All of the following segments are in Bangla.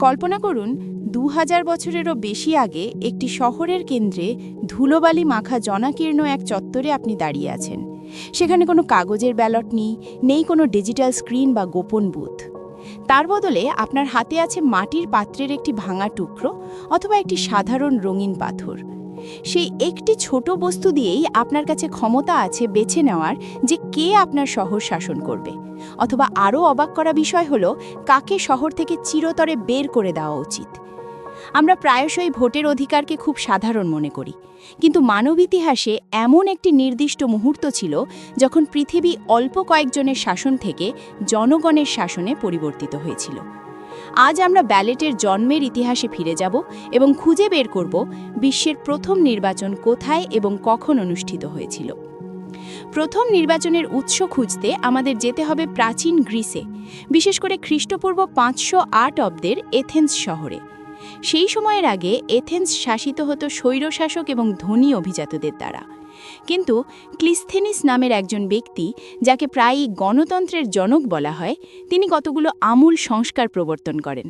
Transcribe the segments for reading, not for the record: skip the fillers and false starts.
কল্পনা করুন ২০০০ বছরেরও বেশি আগে একটি শহরের কেন্দ্রে ধুলোবালি মাখা জনাকীর্ণ এক চত্বরে আপনি দাঁড়িয়ে আছেন। সেখানে কোনো কাগজের ব্যালট নেই কোনো ডিজিটাল স্ক্রিন বা গোপন বুথ। তার বদলে আপনার হাতে আছে মাটির পাত্রের একটি ভাঙা টুকরো অথবা একটি সাধারণ রঙিন পাথর। সেই একটি ছোট বস্তু দিয়েই আপনার কাছে ক্ষমতা আছে বেছে নেওয়ার যে কে আপনার শহর শাসন করবে, অথবা আরও অবাক করা বিষয় হলো কাকে শহর থেকে চিরতরে বের করে দেওয়া উচিত। আমরা প্রায়শই ভোটের অধিকারকে খুব সাধারণ মনে করি, কিন্তু মানব ইতিহাসে এমন একটি নির্দিষ্ট মুহূর্ত ছিল যখন পৃথিবী অল্প কয়েকজনের শাসন থেকে জনগণের শাসনে পরিবর্তিত হয়েছিল। আজ আমরা ব্যালেটের জন্মের ইতিহাসে ফিরে যাব এবং খুঁজে বের করব বিশ্বের প্রথম নির্বাচন কোথায় এবং কখন অনুষ্ঠিত হয়েছিল। প্রথম নির্বাচনের উৎস খুঁজতে আমাদের যেতে হবে প্রাচীন গ্রিসে, বিশেষ করে খ্রিস্টপূর্ব ৫০৮ অব্দের এথেন্স শহরে। সেই সময়ের আগে এথেন্স শাসিত হতো স্বৈরশাসক এবং ধনী অভিজাতদের দ্বারা। কিন্তু ক্লিস্থেনিস নামের একজন ব্যক্তি, যাকে প্রায়ই গণতন্ত্রের জনক বলা হয়, তিনি কতগুলো আমূল সংস্কার প্রবর্তন করেন।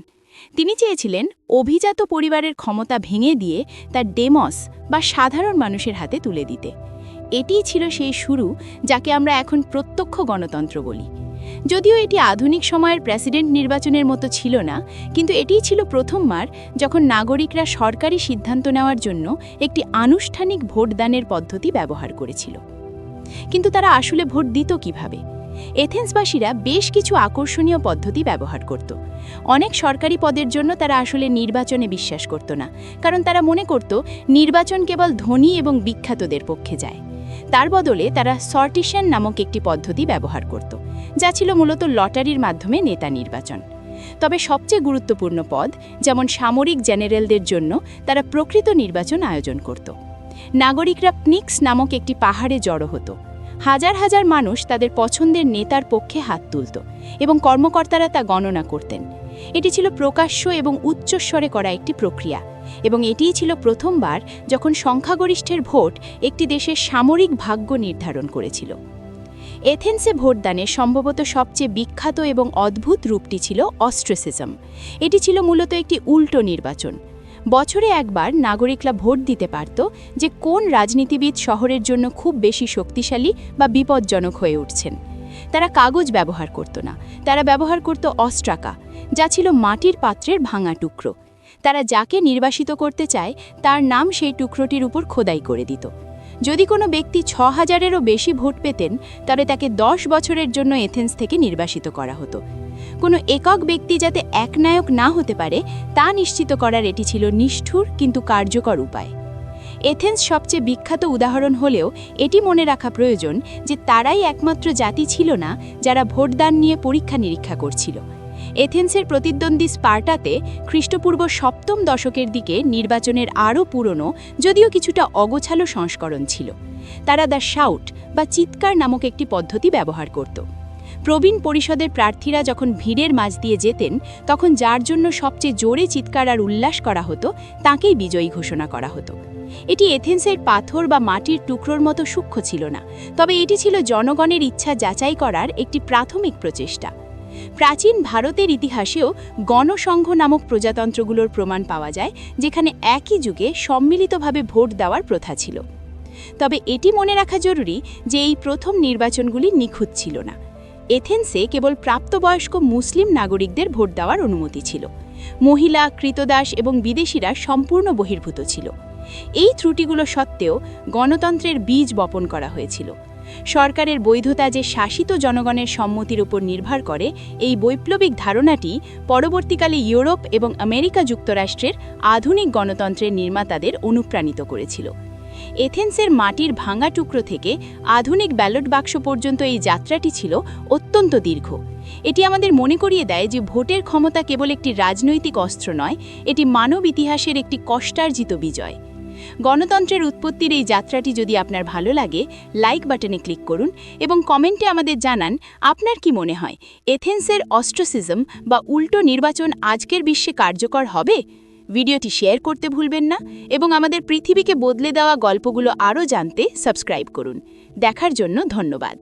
তিনি চেয়েছিলেন অভিজাত পরিবারের ক্ষমতা ভেঙে দিয়ে তার ডেমস বা সাধারণ মানুষের হাতে তুলে দিতে। এটিই ছিল সেই শুরু যাকে আমরা এখন প্রত্যক্ষ গণতন্ত্র বলি। যদিও এটি আধুনিক সময়ের প্রেসিডেন্ট নির্বাচনের মতো ছিল না, কিন্তু এটিই ছিল প্রথমবার যখন নাগরিকরা সরকারি সিদ্ধান্ত নেওয়ার জন্য একটি আনুষ্ঠানিক ভোটদানের পদ্ধতি ব্যবহার করেছিল। কিন্তু তারা আসলে ভোট দিত কিভাবে? এথেন্সবাসীরা বেশ কিছু আকর্ষণীয় পদ্ধতি ব্যবহার করত। অনেক সরকারি পদের জন্য তারা আসলে নির্বাচনে বিশ্বাস করত না, কারণ তারা মনে করত নির্বাচন কেবল ধনী এবং বিখ্যাতদের পক্ষে যায়। তার বদলে তারা সর্টিশন নামক একটি পদ্ধতি ব্যবহার করত, যা ছিল মূলত লটারির মাধ্যমে নেতা নির্বাচন। তবে সবচেয়ে গুরুত্বপূর্ণ পদ, যেমন সামরিক জেনারেলদের জন্য, তারা প্রকৃত নির্বাচন আয়োজন করত। নাগরিকরা প্নিক্স নামক একটি পাহাড়ে জড়ো হতো। হাজার হাজার মানুষ তাদের পছন্দের নেতার পক্ষে হাত তুলত এবং কর্মকর্তারা তা গণনা করতেন। এটি ছিল প্রকাশ্য এবং উচ্চস্বরে করা একটি প্রক্রিয়া, এবং এটিই ছিল প্রথমবার যখন সংখ্যাগরিষ্ঠের ভোট একটি দেশের সামরিক ভাগ্য নির্ধারণ করেছিল। এথেন্সে ভোটদানের সম্ভবত সবচেয়ে বিখ্যাত এবং অদ্ভুত রূপটি ছিল অস্ট্রেসিজম। এটি ছিল মূলত একটি উল্টো নির্বাচন। বছরে একবার নাগরিকরা ভোট দিতে পারত যে কোন রাজনীতিবিদ শহরের জন্য খুব বেশি শক্তিশালী বা বিপজ্জনক হয়ে উঠছেন। তারা কাগজ ব্যবহার করত না, তারা ব্যবহার করত অস্ট্রাকা, যা ছিল মাটির পাত্রের ভাঙা টুকরো। তারা যাকে নির্বাসিত করতে চায় তার নাম সেই টুকরোটির উপর খোদাই করে দিত। যদি কোনো ব্যক্তি ৬,০০০-এরও বেশি ভোট পেতেন, তবে তাকে ১০ বছরের জন্য এথেন্স থেকে নির্বাসিত করা হতো। কোনো একক ব্যক্তি যাতে একনায়ক না হতে পারে তা নিশ্চিত করার এটি ছিল নিষ্ঠুর কিন্তু কার্যকর উপায়। এথেন্স সবচেয়ে বিখ্যাত উদাহরণ হলেও এটি মনে রাখা প্রয়োজন যে তারাই একমাত্র জাতি ছিল না যারা ভোটদান নিয়ে পরীক্ষা নিরীক্ষা করছিল। এথেন্সের প্রতিদ্বন্দ্বী স্পার্টাতে খ্রিস্টপূর্ব ৭ম দশকের দিকে নির্বাচনের আরও পুরনো, যদিও কিছুটা অগোছালো সংস্করণ ছিল। তারা দ্য শাউট বা চিৎকার নামক একটি পদ্ধতি ব্যবহার করত। প্রবীণ পরিষদের প্রার্থীরা যখন ভিড়ের মাঝ দিয়ে যেতেন, তখন যার জন্য সবচেয়ে জোরে চিৎকার আর উল্লাস করা হতো তাকেই বিজয়ী ঘোষণা করা হতো। এটি এথেন্সের পাথর বা মাটির টুকরোর মতো সূক্ষ্ম ছিল না, তবে এটি ছিল জনগণের ইচ্ছা যাচাই করার একটি প্রাথমিক প্রচেষ্টা। প্রাচীন ভারতের ইতিহাসেও গণসংঘ নামক প্রজাতন্ত্রগুলোর প্রমাণ পাওয়া যায়, যেখানে একই যুগে সম্মিলিতভাবে ভোট দেওয়ার প্রথা ছিল। তবে এটি মনে রাখা জরুরি যে এই প্রথম নির্বাচনগুলি নিখুঁত ছিল না। এথেন্সে কেবল প্রাপ্তবয়স্ক মুসলিম নাগরিকদের ভোট দেওয়ার অনুমতি ছিল। মহিলা, কৃতদাস এবং বিদেশিরা সম্পূর্ণ বহির্ভূত ছিল। এই ত্রুটিগুলো সত্ত্বেও গণতন্ত্রের বীজ বপন করা হয়েছিল। সরকারের বৈধতা যে শাসিত জনগণের সম্মতির উপর নির্ভর করে, এই বৈপ্লবিক ধারণাটি পরবর্তীকালে ইউরোপ এবং আমেরিকা যুক্তরাষ্ট্রের আধুনিক গণতন্ত্রের নির্মাতাদের অনুপ্রাণিত করেছিল। এথেন্সের মাটির ভাঙা টুকরো থেকে আধুনিক ব্যালট বাক্স পর্যন্ত এই যাত্রাটি ছিল অত্যন্ত দীর্ঘ। এটি আমাদের মনে করিয়ে দেয় যে ভোটের ক্ষমতা কেবল একটি রাজনৈতিক অস্ত্র নয়, এটি মানব ইতিহাসের একটি কষ্টার্জিত বিজয়। গণতন্ত্রের উৎপত্তির এই যাত্রাটি যদি আপনার ভালো লাগে, লাইক বাটনে ক্লিক করুন এবং কমেন্টে আমাদের জানান আপনার কি মনে হয়, এথেন্সের অস্ট্রেসিজম বা উল্টো নির্বাচন আজকের বিশ্বে কার্যকর হবে? ভিডিওটি শেয়ার করতে ভুলবেন না এবং আমাদের পৃথিবীকে বদলে দেওয়া গল্পগুলো আরও জানতে সাবস্ক্রাইব করুন। দেখার জন্য ধন্যবাদ।